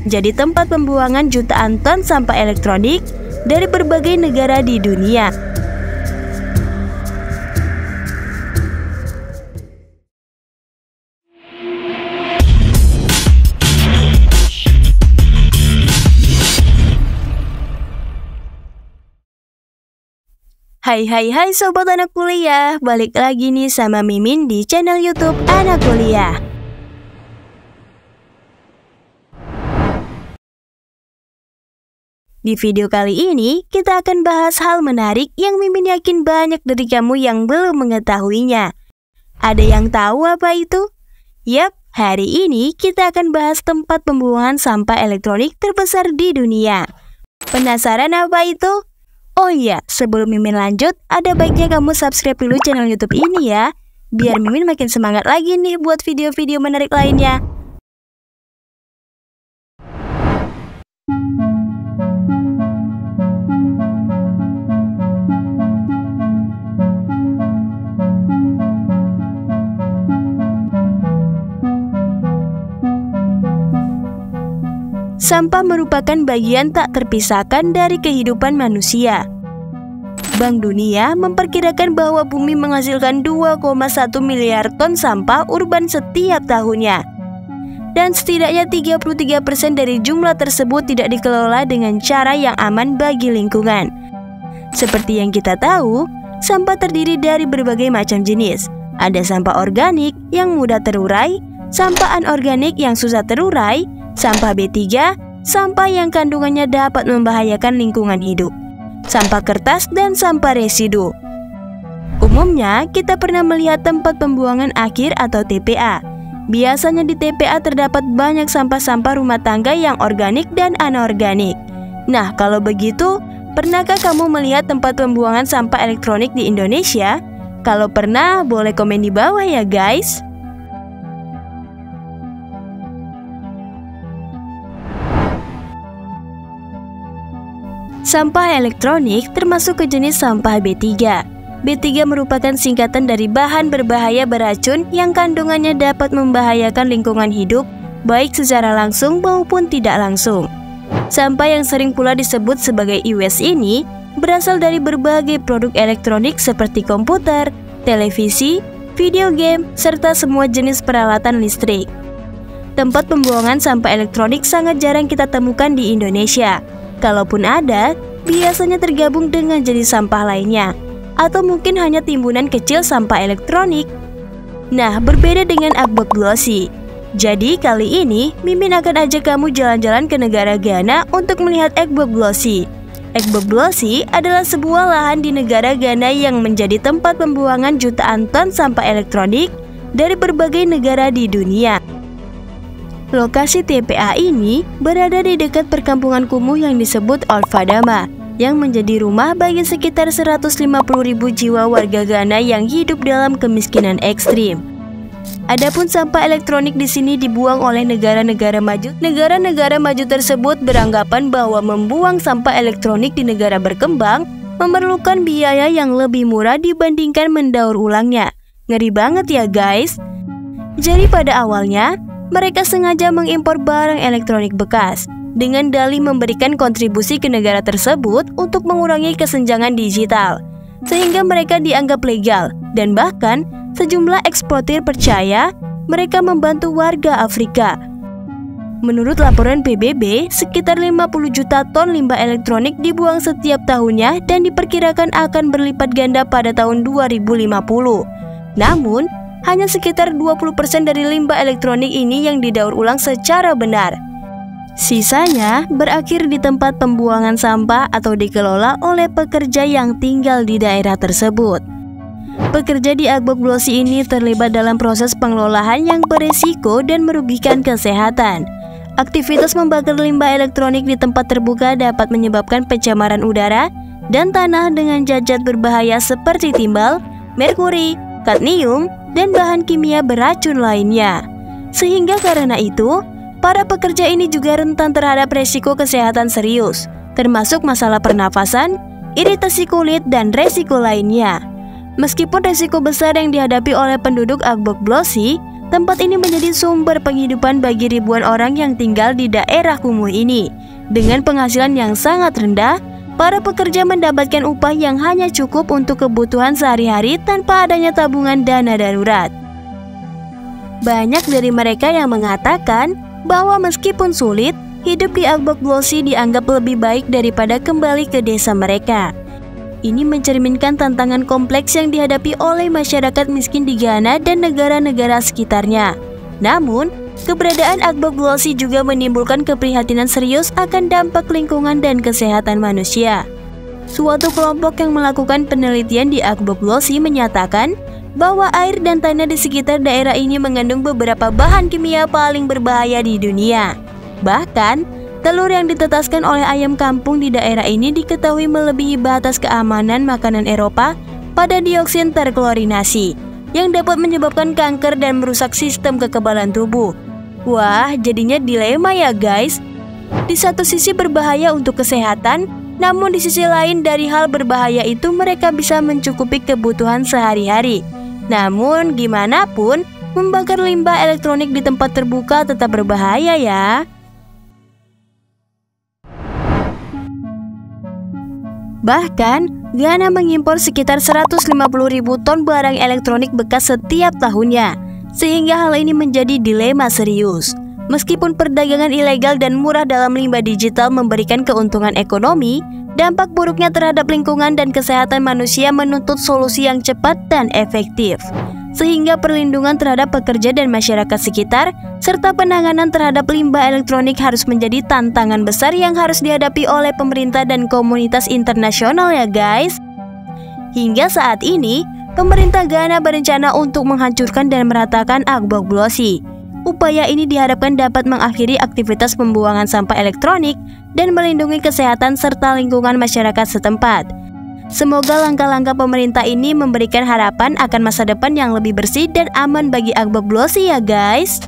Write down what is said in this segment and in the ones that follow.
jadi tempat pembuangan jutaan ton sampah elektronik dari berbagai negara di dunia. Hai sobat anak kuliah, balik lagi nih sama Mimin di channel YouTube Anak Kuliah. Di video kali ini, kita akan bahas hal menarik yang Mimin yakin banyak dari kamu yang belum mengetahuinya. Ada yang tahu apa itu? Yap, hari ini kita akan bahas tempat pembuangan sampah elektronik terbesar di dunia. Penasaran apa itu? Oh iya, sebelum Mimin lanjut, ada baiknya kamu subscribe dulu channel YouTube ini ya, biar Mimin makin semangat lagi nih buat video-video menarik lainnya. Sampah merupakan bagian tak terpisahkan dari kehidupan manusia. Bank Dunia memperkirakan bahwa bumi menghasilkan 2,1 miliar ton sampah urban setiap tahunnya. Dan setidaknya 33% dari jumlah tersebut tidak dikelola dengan cara yang aman bagi lingkungan. Seperti yang kita tahu, sampah terdiri dari berbagai macam jenis. Ada sampah organik yang mudah terurai, sampah anorganik yang susah terurai, sampah B3, sampah yang kandungannya dapat membahayakan lingkungan hidup, sampah kertas, dan sampah residu. Umumnya, kita pernah melihat tempat pembuangan akhir atau TPA. Biasanya di TPA terdapat banyak sampah-sampah rumah tangga yang organik dan anorganik. Nah, kalau begitu, pernahkah kamu melihat tempat pembuangan sampah elektronik di Indonesia? Kalau pernah, boleh komen di bawah ya guys. Sampah elektronik termasuk ke jenis sampah B3. B3 merupakan singkatan dari bahan berbahaya beracun yang kandungannya dapat membahayakan lingkungan hidup, baik secara langsung maupun tidak langsung. Sampah yang sering pula disebut sebagai e-waste ini berasal dari berbagai produk elektronik seperti komputer, televisi, video game, serta semua jenis peralatan listrik. Tempat pembuangan sampah elektronik sangat jarang kita temukan di Indonesia. Kalaupun ada, biasanya tergabung dengan jenis sampah lainnya, atau mungkin hanya timbunan kecil sampah elektronik. Nah, berbeda dengan Agbogblosi Glossy. Jadi kali ini, Mimin akan ajak kamu jalan-jalan ke negara Ghana untuk melihat Agbogblosi Glossy. Agbogblosi Glossy adalah sebuah lahan di negara Ghana yang menjadi tempat pembuangan jutaan ton sampah elektronik dari berbagai negara di dunia. Lokasi TPA ini berada di dekat perkampungan kumuh yang disebut Old Fadama, yang menjadi rumah bagi sekitar 150.000 jiwa warga Ghana yang hidup dalam kemiskinan ekstrim. Adapun sampah elektronik di sini dibuang oleh negara-negara maju. Negara-negara maju tersebut beranggapan bahwa membuang sampah elektronik di negara berkembang memerlukan biaya yang lebih murah dibandingkan mendaur ulangnya. Ngeri banget ya guys. Jadi pada awalnya, mereka sengaja mengimpor barang elektronik bekas dengan dalih memberikan kontribusi ke negara tersebut untuk mengurangi kesenjangan digital, sehingga mereka dianggap legal, dan bahkan sejumlah eksportir percaya mereka membantu warga Afrika. Menurut laporan PBB, sekitar 50 juta ton limbah elektronik dibuang setiap tahunnya dan diperkirakan akan berlipat ganda pada tahun 2050. Namun, hanya sekitar 20% dari limbah elektronik ini yang didaur ulang secara benar. Sisanya berakhir di tempat pembuangan sampah atau dikelola oleh pekerja yang tinggal di daerah tersebut. Pekerja di Agbogblosi Glossy ini terlibat dalam proses pengelolaan yang beresiko dan merugikan kesehatan. Aktivitas membakar limbah elektronik di tempat terbuka dapat menyebabkan pencemaran udara dan tanah dengan zat-zat berbahaya seperti timbal, merkuri, kadmium, dan bahan kimia beracun lainnya. Sehingga karena itu, para pekerja ini juga rentan terhadap resiko kesehatan serius, termasuk masalah pernafasan, iritasi kulit, dan resiko lainnya. Meskipun resiko besar yang dihadapi oleh penduduk Agbogblosi, tempat ini menjadi sumber penghidupan bagi ribuan orang yang tinggal di daerah kumuh ini. Dengan penghasilan yang sangat rendah, para pekerja mendapatkan upah yang hanya cukup untuk kebutuhan sehari-hari tanpa adanya tabungan dana darurat. Banyak dari mereka yang mengatakan bahwa meskipun sulit, hidup di Agbogblosi dianggap lebih baik daripada kembali ke desa mereka. Ini mencerminkan tantangan kompleks yang dihadapi oleh masyarakat miskin di Ghana dan negara-negara sekitarnya. Namun, keberadaan Agbogblosi juga menimbulkan keprihatinan serius akan dampak lingkungan dan kesehatan manusia. Suatu kelompok yang melakukan penelitian di Agbogblosi menyatakan bahwa air dan tanah di sekitar daerah ini mengandung beberapa bahan kimia paling berbahaya di dunia. Bahkan, telur yang ditetaskan oleh ayam kampung di daerah ini diketahui melebihi batas keamanan makanan Eropa pada dioksin terklorinasi, yang dapat menyebabkan kanker dan merusak sistem kekebalan tubuh. Wah, jadinya dilema ya guys. Di satu sisi berbahaya untuk kesehatan, namun di sisi lain dari hal berbahaya itu mereka bisa mencukupi kebutuhan sehari-hari. Namun gimana pun, membakar limbah elektronik di tempat terbuka tetap berbahaya ya. Bahkan, Ghana mengimpor sekitar 150.000 ton barang elektronik bekas setiap tahunnya, sehingga hal ini menjadi dilema serius. Meskipun perdagangan ilegal dan murah dalam limbah digital memberikan keuntungan ekonomi, dampak buruknya terhadap lingkungan dan kesehatan manusia menuntut solusi yang cepat dan efektif. Sehingga perlindungan terhadap pekerja dan masyarakat sekitar, serta penanganan terhadap limbah elektronik harus menjadi tantangan besar yang harus dihadapi oleh pemerintah dan komunitas internasional ya guys. Hingga saat ini, pemerintah Ghana berencana untuk menghancurkan dan meratakan Agbogblosi. Upaya ini diharapkan dapat mengakhiri aktivitas pembuangan sampah elektronik dan melindungi kesehatan serta lingkungan masyarakat setempat. Semoga langkah-langkah pemerintah ini memberikan harapan akan masa depan yang lebih bersih dan aman bagi Agbogblosi ya guys.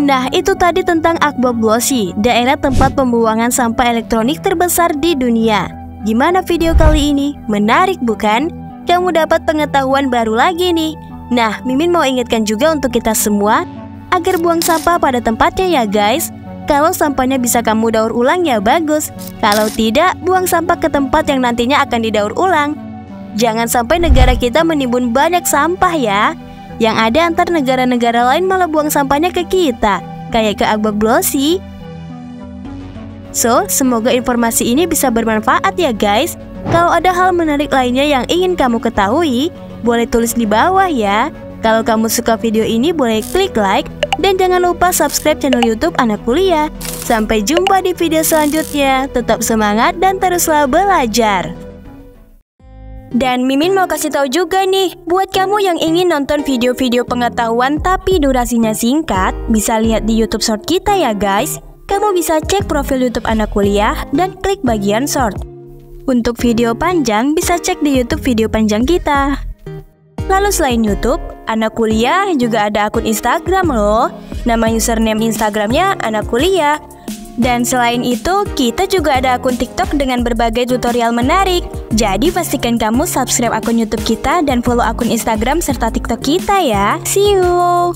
Nah, itu tadi tentang Agbogblosi, daerah tempat pembuangan sampah elektronik terbesar di dunia. Gimana video kali ini? Menarik bukan? Kamu dapat pengetahuan baru lagi nih. Nah, Mimin mau ingatkan juga untuk kita semua agar buang sampah pada tempatnya ya guys. Kalau sampahnya bisa kamu daur ulang ya bagus. Kalau tidak, buang sampah ke tempat yang nantinya akan didaur ulang. Jangan sampai negara kita menimbun banyak sampah ya. Yang ada antar negara-negara lain malah buang sampahnya ke kita, kayak ke Agbogblosi. So, semoga informasi ini bisa bermanfaat ya guys. Kalau ada hal menarik lainnya yang ingin kamu ketahui, boleh tulis di bawah ya. Kalau kamu suka video ini boleh klik like, dan jangan lupa subscribe channel YouTube Anak Kuliah. Sampai jumpa di video selanjutnya. Tetap semangat dan teruslah belajar. Dan Mimin mau kasih tahu juga nih, buat kamu yang ingin nonton video-video pengetahuan tapi durasinya singkat, bisa lihat di YouTube Short kita ya guys. Kamu bisa cek profil YouTube Anak Kuliah dan klik bagian short. Untuk video panjang, bisa cek di YouTube video panjang kita. Lalu selain YouTube, Anak Kuliah juga ada akun Instagram loh. Nama username Instagramnya Anak Kuliah. Dan selain itu, kita juga ada akun TikTok dengan berbagai tutorial menarik. Jadi pastikan kamu subscribe akun YouTube kita dan follow akun Instagram serta TikTok kita ya. See you!